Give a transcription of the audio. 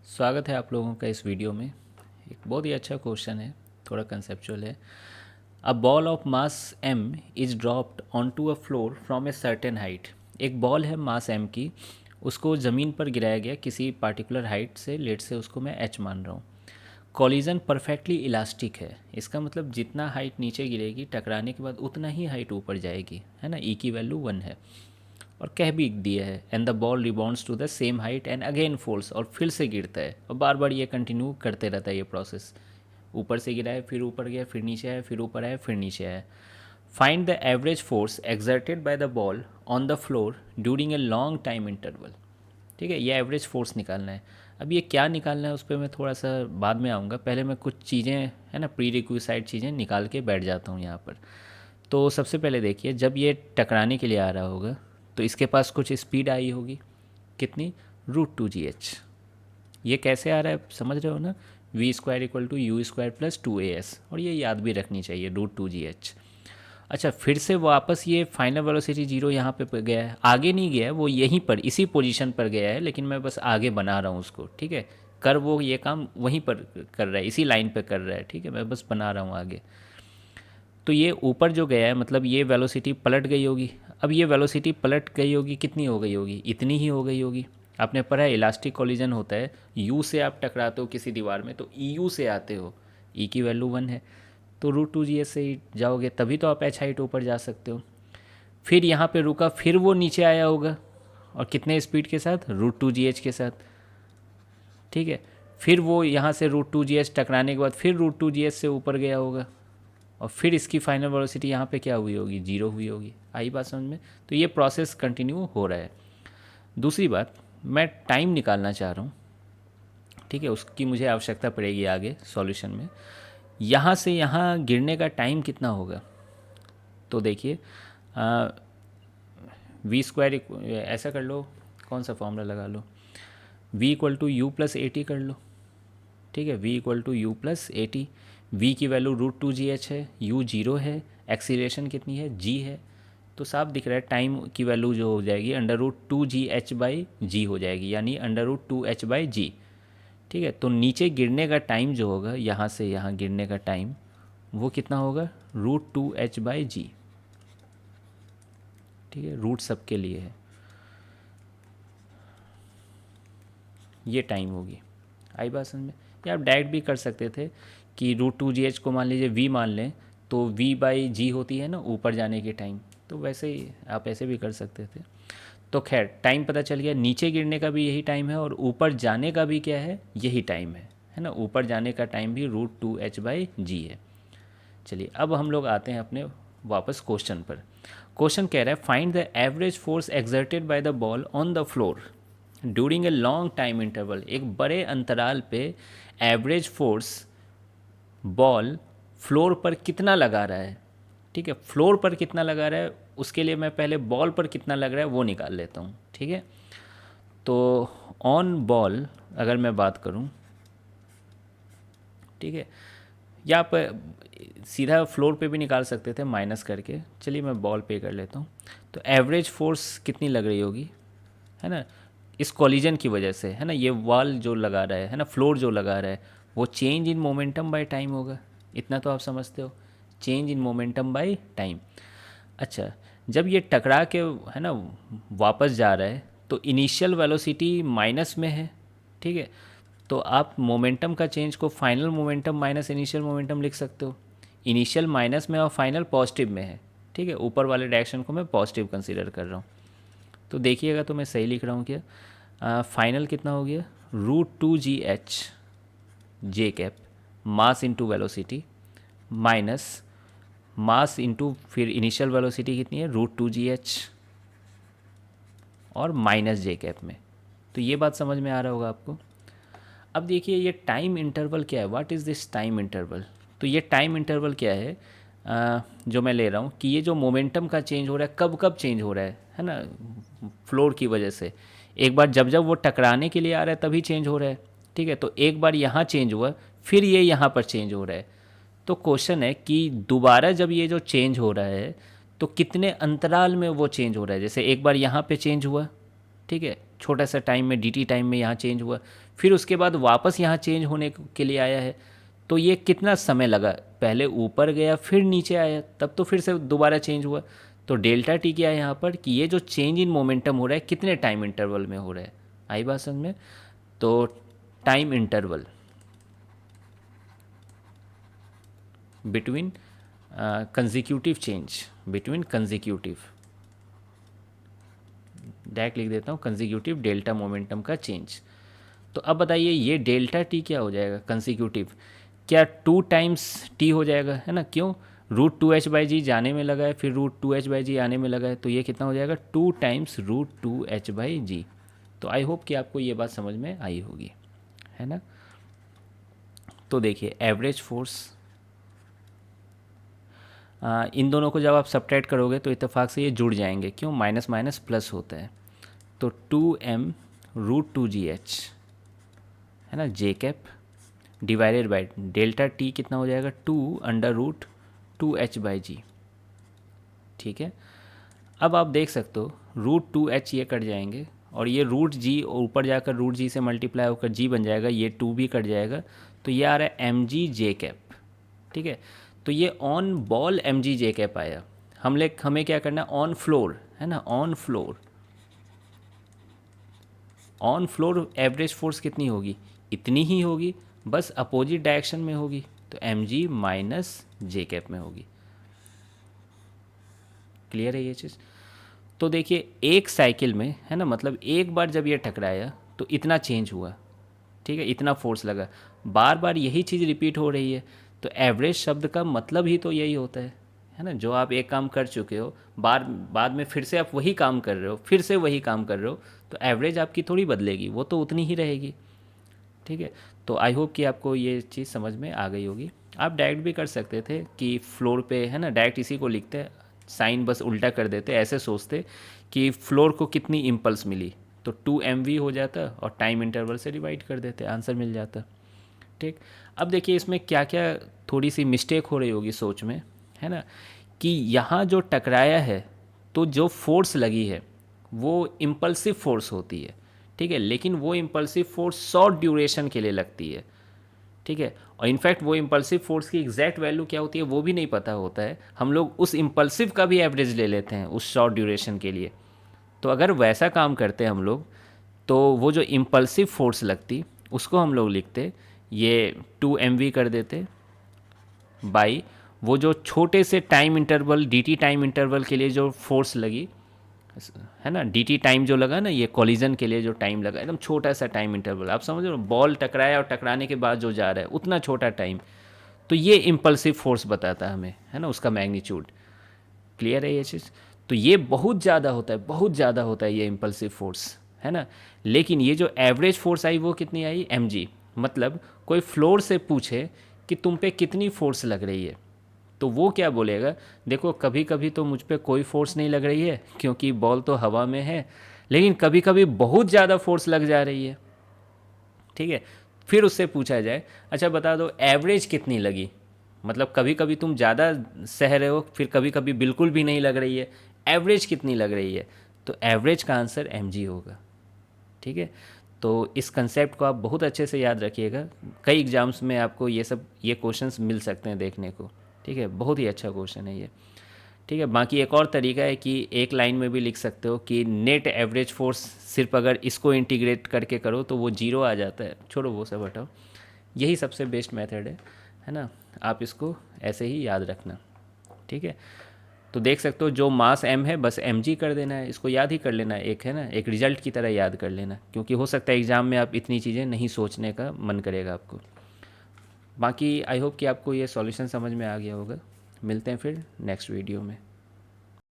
स्वागत है आप लोगों का इस वीडियो में। एक बहुत ही अच्छा क्वेश्चन है, थोड़ा कंसेप्चुअल है। A ball of mass m is dropped on to a floor from a certain height. एक बॉल है मास m की, उसको ज़मीन पर गिराया गया किसी पार्टिकुलर हाइट से, लेट से उसको मैं h मान रहा हूँ। कॉलिजन परफेक्टली इलास्टिक है, इसका मतलब जितना हाइट नीचे गिरेगी टकराने के बाद उतना ही हाइट ऊपर जाएगी, है ना। ई की वैल्यू 1 है और कह भी दिया है and the ball rebounds to the same height and again falls, और फिर से गिरता है और बार बार ये कंटिन्यू करते रहता है ये प्रोसेस। ऊपर से गिरा है, फिर ऊपर गया, फिर नीचे आया, फिर ऊपर आया, फिर नीचे आया। Find the average force exerted by the ball on the floor during a long time interval. ठीक है, ये एवरेज फोर्स निकालना है। अब ये क्या निकालना है उस पर मैं थोड़ा सा बाद में आऊँगा, पहले मैं कुछ चीज़ें है ना प्री रिक्विसाइड चीज़ें निकाल के बैठ जाता हूँ यहाँ पर। तो सबसे पहले देखिए, जब ये टकराने के लिए आ रहा होगा तो इसके पास कुछ स्पीड आई होगी, कितनी, √2gh। ये कैसे आ रहा है समझ रहे हो ना, v² = u² + 2as, और ये याद भी रखनी चाहिए, √2gh। अच्छा, फिर से वापस ये फाइनल वेलोसिटी जीरो यहाँ पे गया है, आगे नहीं गया है, वो यहीं पर इसी पोजीशन पर गया है, लेकिन मैं बस आगे बना रहा हूँ उसको। ठीक है, कर वो ये काम वहीं पर कर रहा है, इसी लाइन पे कर रहा है। ठीक है, मैं बस बना रहा हूँ आगे। तो ये ऊपर जो गया है मतलब ये वेलोसिटी पलट गई होगी। अब ये वेलोसिटी पलट गई होगी, कितनी हो गई होगी, इतनी ही हो गई होगी। आपने पढ़ा है इलास्टिक कोलिजन होता है, यू से आप टकराते हो किसी दीवार में तो ई यू से आते हो, ई की वैल्यू 1 है, तो √2gh से ही जाओगे, तभी तो आप एच हाइट ऊपर जा सकते हो। फिर यहाँ पे रुका, फिर वो नीचे आया होगा, और कितने स्पीड के साथ, √2gh के साथ। ठीक है, फिर वो यहाँ से √2gh टकराने के बाद फिर √2gh से ऊपर गया होगा, और फिर इसकी फाइनल वेलोसिटी यहाँ पे क्या हुई होगी, जीरो हुई होगी। आई बात समझ में। तो ये प्रोसेस कंटिन्यू हो रहा है। दूसरी बात, मैं टाइम निकालना चाह रहा हूँ। ठीक है, उसकी मुझे आवश्यकता पड़ेगी आगे सॉल्यूशन में। यहाँ से यहाँ गिरने का टाइम कितना होगा, तो देखिए v², ऐसा कर लो, कौन सा फॉर्मूला लगा लो, v = u + at कर लो। ठीक है, v = u + at। v की वैल्यू √2gh है, u 0 है, एक्सीलरेशन कितनी है, g है। तो साफ दिख रहा है टाइम की वैल्यू जो हो जाएगी √2gh/g हो जाएगी, यानी √2h/g। ठीक है, तो नीचे गिरने का टाइम जो होगा, यहाँ से यहाँ गिरने का टाइम, वो कितना होगा, √2h/g। ठीक है, रूट सबके लिए है, ये टाइम होगी। आई बात समझ में। या आप डायरेक्ट भी कर सकते थे कि √2gh को मान लीजिए v मान लें, तो v/g होती है ना ऊपर जाने की टाइम, तो वैसे ही आप ऐसे भी कर सकते थे। तो खैर, टाइम पता चल गया, नीचे गिरने का भी यही टाइम है और ऊपर जाने का भी क्या है, यही टाइम है ना। ऊपर जाने का टाइम भी √2h/g है। चलिए, अब हम लोग आते हैं अपने वापस क्वेश्चन पर। क्वेश्चन कह रहा है find the average force exerted by the ball on the floor during a long time interval. एक बड़े अंतराल पे एवरेज फोर्स बॉल फ्लोर पर कितना लगा रहा है। ठीक है, फ्लोर पर कितना लगा रहा है, उसके लिए मैं पहले बॉल पर कितना लग रहा है वो निकाल लेता हूँ। ठीक है, तो ऑन बॉल अगर मैं बात करूँ, ठीक है, या आप सीधा फ्लोर पे भी निकाल सकते थे माइनस करके, चलिए मैं बॉल पे कर लेता हूँ। तो एवरेज फोर्स कितनी लग रही होगी, है ना, इस कॉलिजन की वजह से, है ना, ये वॉल जो लगा रहा है ना, फ्लोर जो लगा रहा है, वो change in momentum by time होगा। इतना तो आप समझते हो, change in momentum by time. अच्छा, जब ये टकरा के, है ना, वापस जा रहा है तो इनिशियल वेलोसिटी माइनस में है। ठीक है, तो आप मोमेंटम का चेंज को final momentum minus initial momentum लिख सकते हो। इनिशियल माइनस में और फाइनल पॉजिटिव में है। ठीक है, ऊपर वाले डायरेक्शन को मैं पॉजिटिव कंसीडर कर रहा हूँ। तो देखिएगा, तो मैं सही लिख रहा हूँ क्या, फाइनल कितना हो गया, √2gh/g mass into velocity minus mass into फिर इनिशियल वेलोसिटी कितनी है, √2gh और माइनस जे कैप में। तो ये बात समझ में आ रहा होगा आपको। अब देखिए, ये टाइम इंटरवल क्या है, what is this time interval. तो ये टाइम इंटरवल क्या है, जो मैं ले रहा हूँ कि ये जो मोमेंटम का चेंज हो रहा है, कब कब चेंज हो रहा है ना, फ्लोर की वजह से। एक बार जब जब वो टकराने के लिए आ रहा है तभी चेंज हो रहा है। ठीक है, तो एक बार यहाँ चेंज हुआ, फिर ये यहाँ पर चेंज हो रहा है। तो क्वेश्चन है कि दोबारा जब ये जो चेंज हो रहा है तो कितने अंतराल में वो चेंज हो रहा है। जैसे एक बार यहाँ पे चेंज हुआ, ठीक है, छोटा सा टाइम में, dt टाइम में यहाँ चेंज हुआ, फिर उसके बाद वापस यहाँ चेंज होने के लिए आया है, तो ये कितना समय लगा, पहले ऊपर गया फिर नीचे आया, तब तो फिर से दोबारा चेंज हुआ। तो डेल्टा टी क्या है यहाँ पर कि ये जो चेंज इन मोमेंटम हो रहा है कितने टाइम इंटरवल में हो रहा है, आई बात समझ में। तो time interval between consecutive change, between consecutive, direct लिख देता हूँ, कंजिक्यूटिव डेल्टा मोमेंटम का चेंज। तो अब बताइए ये डेल्टा टी क्या हो जाएगा कंसिक्यूटिव, क्या 2 टाइम्स टी हो जाएगा, है ना, क्यों, √2h/g जाने में लगा है, फिर √2h/g आने में लगा है, तो ये कितना हो जाएगा 2 टाइम्स √2h/g। तो आई होप कि आपको ये बात समझ में आई होगी, है ना। तो देखिए एवरेज फोर्स, इन दोनों को जब आप सब्ट्रैक्ट करोगे तो इत्तेफाक से ये जुड़ जाएंगे, क्यों, माइनस माइनस प्लस होता है। तो 2m√2gh, है ना, J cap divided by delta T कितना हो जाएगा 2√2h/g। ठीक है, अब आप देख सकते हो √2h ये कट जाएंगे और ये √g ऊपर जाकर √g से मल्टीप्लाई होकर g बन जाएगा, ये 2 भी कट जाएगा, तो ये आ रहा है mg जे कैप। ठीक है, तो ये on ball mg J cap आया। हमें क्या करना है, ऑन फ्लोर, है ना, on floor, on floor average force कितनी होगी, इतनी ही होगी, बस अपोजिट डायरेक्शन में होगी, तो mg माइनस जे कैप में होगी। क्लियर है ये चीज़। तो देखिए एक साइकिल में, है ना, मतलब एक बार जब ये टकराया तो इतना चेंज हुआ, ठीक है, इतना फोर्स लगा, बार बार यही चीज़ रिपीट हो रही है, तो एवरेज शब्द का मतलब ही तो यही होता है ना, जो आप एक काम कर चुके हो बाद में फिर से आप वही काम कर रहे हो, फिर से वही काम कर रहे हो, तो एवरेज आपकी थोड़ी बदलेगी, वो तो उतनी ही रहेगी। ठीक है, तो आई होप कि आपको ये चीज़ समझ में आ गई होगी। आप डायरेक्ट भी कर सकते थे कि फ्लोर पे, है ना, डायरेक्ट इसी को लिखते, साइन बस उल्टा कर देते, ऐसे सोचते कि फ्लोर को कितनी इम्पल्स मिली, तो 2mv हो जाता और टाइम इंटरवल से डिवाइड कर देते, आंसर मिल जाता। ठीक, अब देखिए इसमें क्या क्या थोड़ी सी मिस्टेक हो रही होगी सोच में, है ना, कि यहाँ जो टकराया है तो जो फोर्स लगी है वो इम्पल्सिव फोर्स होती है, ठीक है, लेकिन वो इम्पल्सिव फोर्स शॉर्ट ड्यूरेशन के लिए लगती है। ठीक है, और इनफैक्ट वो इम्पल्सिव फोर्स की एग्जैक्ट वैल्यू क्या होती है वो भी नहीं पता होता है, हम लोग उस इम्पल्सिव का भी एवरेज ले लेते हैं उस शॉर्ट ड्यूरेशन के लिए। तो अगर वैसा काम करते हम लोग, तो वो जो इम्पल्सिव फोर्स लगती उसको हम लोग लिखते, ये 2mv कर देते बाई वो जो छोटे से time interval dt time interval के लिए जो फोर्स लगी, है ना, dt टाइम जो लगा ना, ये कॉलिजन के लिए जो टाइम लगा, एकदम छोटा सा टाइम इंटरवल, आप समझ रहे हो, बॉल टकराया और टकराने के बाद जो जा रहा है उतना छोटा टाइम, तो ये इम्पल्सिव फोर्स बताता है हमें, है ना, उसका मैग्नीट्यूड। क्लियर है ये चीज़। तो ये बहुत ज़्यादा होता है, बहुत ज़्यादा होता है ये इम्पल्सिव फोर्स, है ना। लेकिन ये जो एवरेज फोर्स आई वो कितनी आई, mg, मतलब कोई फ्लोर से पूछे कि तुम पे कितनी फोर्स लग रही है, तो वो क्या बोलेगा, देखो कभी कभी तो मुझ पे कोई फोर्स नहीं लग रही है क्योंकि बॉल तो हवा में है, लेकिन कभी कभी बहुत ज़्यादा फोर्स लग जा रही है। ठीक है, फिर उससे पूछा जाए अच्छा बता दो एवरेज कितनी लगी, मतलब कभी कभी तुम ज़्यादा सह रहे हो, फिर कभी कभी बिल्कुल भी नहीं लग रही है, एवरेज कितनी लग रही है, तो एवरेज का आंसर mg होगा। ठीक है, तो इस कंसेप्ट को आप बहुत अच्छे से याद रखिएगा, कई एग्जाम्स में आपको ये क्वेश्चंस मिल सकते हैं देखने को। ठीक है, बहुत ही अच्छा क्वेश्चन है ये। ठीक है, बाकी एक और तरीका है कि एक लाइन में भी लिख सकते हो कि नेट एवरेज फोर्स, सिर्फ अगर इसको इंटीग्रेट करके करो तो वो 0 आ जाता है, छोड़ो वो सब हटाओ, यही सबसे बेस्ट मेथड है ना, आप इसको ऐसे ही याद रखना। ठीक है, तो देख सकते हो जो मास m है बस mg कर देना है, इसको याद ही कर लेना है, एक है ना, एक रिजल्ट की तरह याद कर लेना, क्योंकि हो सकता है एग्ज़ाम में आप इतनी चीज़ें नहीं सोचने का मन करेगा आपको। बाकी आई होप कि आपको ये सॉल्यूशन समझ में आ गया होगा, मिलते हैं फिर नेक्स्ट वीडियो में।